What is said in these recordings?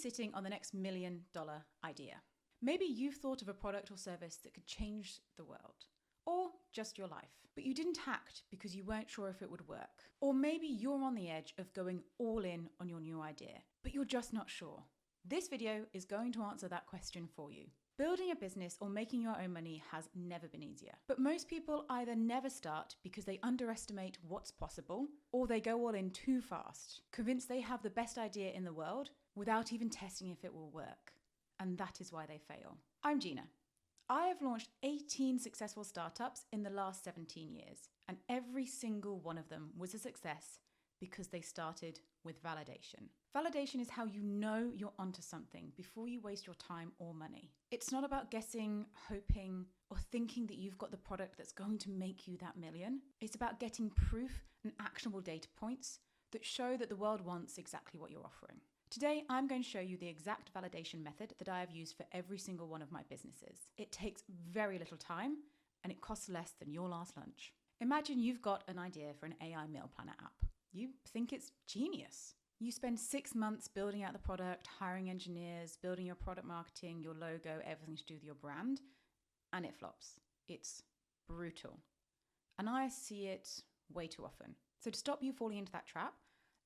sitting on the next $1 million idea. Maybe you've thought of a product or service that could change the world, or just your life, but you didn't act because you weren't sure if it would work. Or maybe you're on the edge of going all in on your new idea, but you're just not sure. This video is going to answer that question for you. Building a business or making your own money has never been easier. But most people either never start because they underestimate what's possible, or they go all in too fast, convinced they have the best idea in the world without even testing if it will work. And that is why they fail. I'm Gina. I have launched 18 successful startups in the last 17 years, and every single one of them was a success because they started with validation. Validation is how you know you're onto something before you waste your time or money. It's not about guessing, hoping, or thinking that you've got the product that's going to make you that million. It's about getting proof and actionable data points that show that the world wants exactly what you're offering. Today, I'm going to show you the exact validation method that I have used for every single one of my businesses. It takes very little time and it costs less than your last lunch. Imagine you've got an idea for an AI meal planner app. You think it's genius. You spend 6 months building out the product, hiring engineers, building your product marketing, your logo, everything to do with your brand, and it flops. It's brutal. And I see it way too often. So to stop you falling into that trap,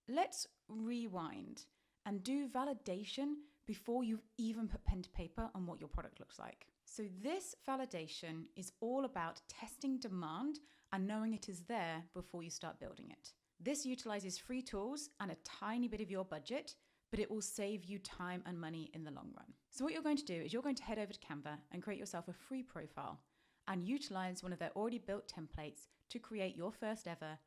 let's rewind and do validation before you've even put pen to paper on what your product looks like. So this validation is all about testing demand and knowing it is there before you start building it. This utilizes free tools and a tiny bit of your budget, but it will save you time and money in the long run. So what you're going to do is you're going to head over to Canva and create yourself a free profile and utilize one of their already built templates to create your first ever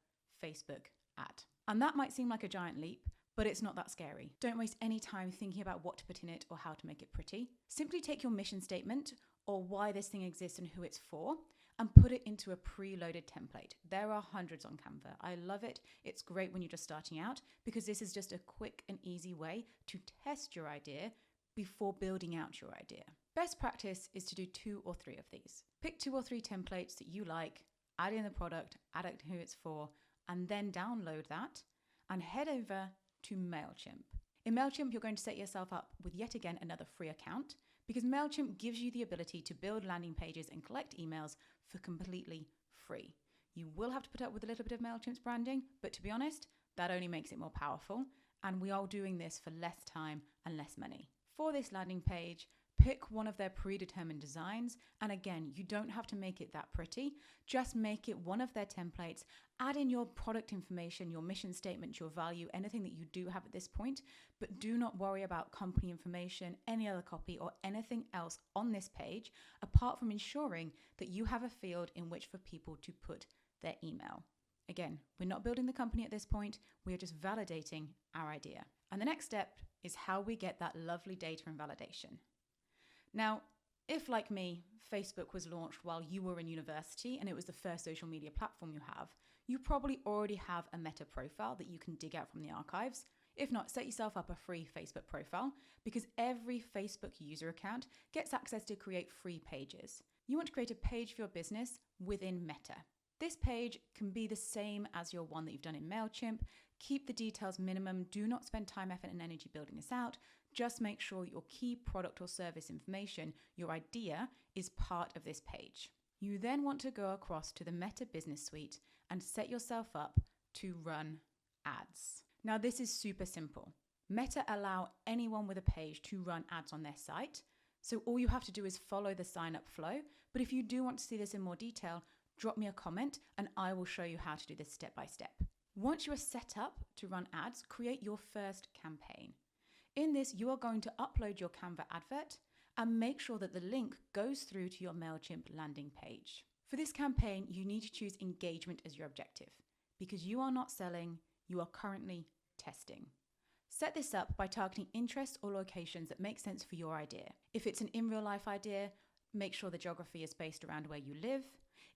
Facebook ad. And that might seem like a giant leap, but it's not that scary. Don't waste any time thinking about what to put in it or how to make it pretty. Simply take your mission statement or why this thing exists and who it's for and put it into a preloaded template. There are hundreds on Canva. I love it. It's great when you're just starting out because this is just a quick and easy way to test your idea before building out your idea. Best practice is to do 2 or 3 of these. Pick 2 or 3 templates that you like, add in the product, add it who it's for, and then download that and head over to MailChimp. In MailChimp, you're going to set yourself up with yet again another free account because MailChimp gives you the ability to build landing pages and collect emails for completely free. You will have to put up with a little bit of MailChimp's branding, but to be honest, that only makes it more powerful. And we are doing this for less time and less money. For this landing page, pick one of their predetermined designs. And again, you don't have to make it that pretty. Just make it one of their templates. Add in your product information, your mission statement, your value, anything that you do have at this point. But do not worry about company information, any other copy, or anything else on this page, apart from ensuring that you have a field in which for people to put their email. Again, we're not building the company at this point. We are just validating our idea. And the next step is how we get that lovely data and validation. Now, if like me, Facebook was launched while you were in university and it was the first social media platform you have, you probably already have a Meta profile that you can dig out from the archives. If not, set yourself up a free Facebook profile because every Facebook user account gets access to create free pages. You want to create a page for your business within Meta. This page can be the same as your one that you've done in MailChimp. Keep the details minimum. Do not spend time, effort, and energy building this out. Just make sure your key product or service information, your idea, is part of this page. You then want to go across to the Meta Business Suite and set yourself up to run ads. Now, this is super simple. Meta allow anyone with a page to run ads on their site. So all you have to do is follow the sign-up flow. But if you do want to see this in more detail, drop me a comment and I will show you how to do this step by step. Once you are set up to run ads, create your first campaign. In this, you are going to upload your Canva advert and make sure that the link goes through to your MailChimp landing page. For this campaign, you need to choose engagement as your objective because you are not selling, you are currently testing. Set this up by targeting interests or locations that make sense for your idea. If it's an in real life idea, make sure the geography is based around where you live.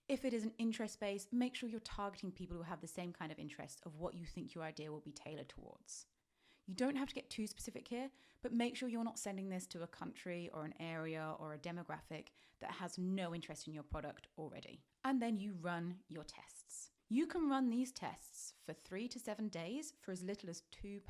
If it is an interest base, make sure you're targeting people who have the same kind of interests of what you think your idea will be tailored towards. You don't have to get too specific here, but make sure you're not sending this to a country or an area or a demographic that has no interest in your product already. And then you run your tests. You can run these tests for 3 to 7 days for as little as £2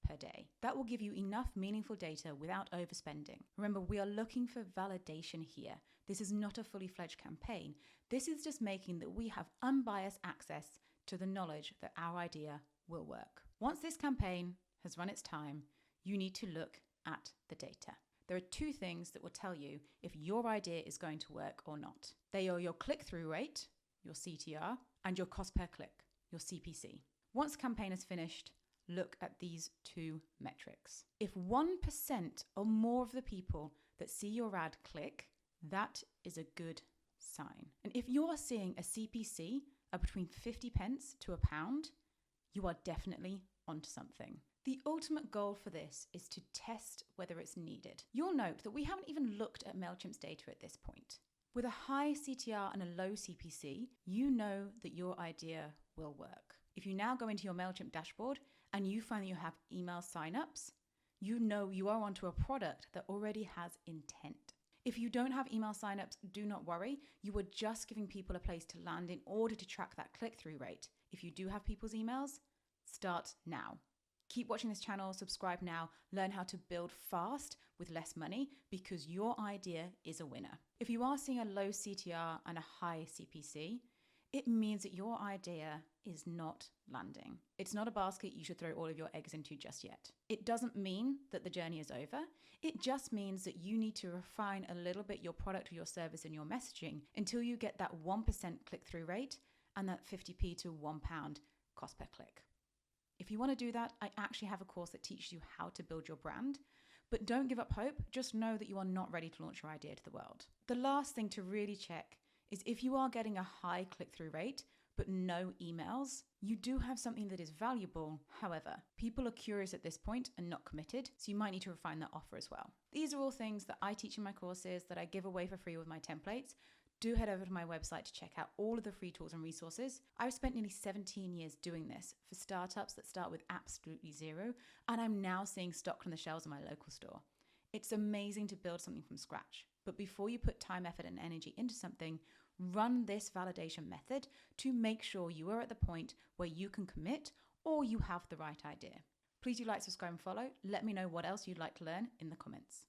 per day. That will give you enough meaningful data without overspending. Remember, we are looking for validation here. This is not a fully fledged campaign. This is just making that we have unbiased access to the knowledge that our idea will work. Once this campaign has run its time, you need to look at the data. There are two things that will tell you if your idea is going to work or not. They are your click-through rate, your CTR, and your cost per click, your CPC. Once the campaign is finished, look at these two metrics. If 1% or more of the people that see your ad click, that is a good sign. And if you're seeing a CPC of between 50 pence to £1, you are definitely onto something. The ultimate goal for this is to test whether it's needed. You'll note that we haven't even looked at MailChimp's data at this point. With a high CTR and a low CPC, you know that your idea will work. If you now go into your MailChimp dashboard and you find that you have email signups, you know you are onto a product that already has intent. If you don't have email signups, do not worry. You are just giving people a place to land in order to track that click-through rate. If you do have people's emails, start now. Keep watching this channel, subscribe now, learn how to build fast with less money because your idea is a winner. If you are seeing a low CTR and a high CPC, it means that your idea is not landing. It's not a basket you should throw all of your eggs into just yet. It doesn't mean that the journey is over. It just means that you need to refine a little bit your product or your service and your messaging until you get that 1% click-through rate and that 50p to £1 cost per click. If you want to do that, I actually have a course that teaches you how to build your brand. But don't give up hope. Just know that you are not ready to launch your idea to the world. The last thing to really check is if you are getting a high click-through rate, but no emails, you do have something that is valuable. However, people are curious at this point and not committed, so you might need to refine that offer as well. These are all things that I teach in my courses that I give away for free with my templates. Do head over to my website to check out all of the free tools and resources. I've spent nearly 17 years doing this for startups that start with absolutely zero, and I'm now seeing stocked on the shelves in my local store. It's amazing to build something from scratch, but before you put time, effort, and energy into something, run this validation method to make sure you are at the point where you can commit or you have the right idea. Please do like, subscribe, and follow. Let me know what else you'd like to learn in the comments.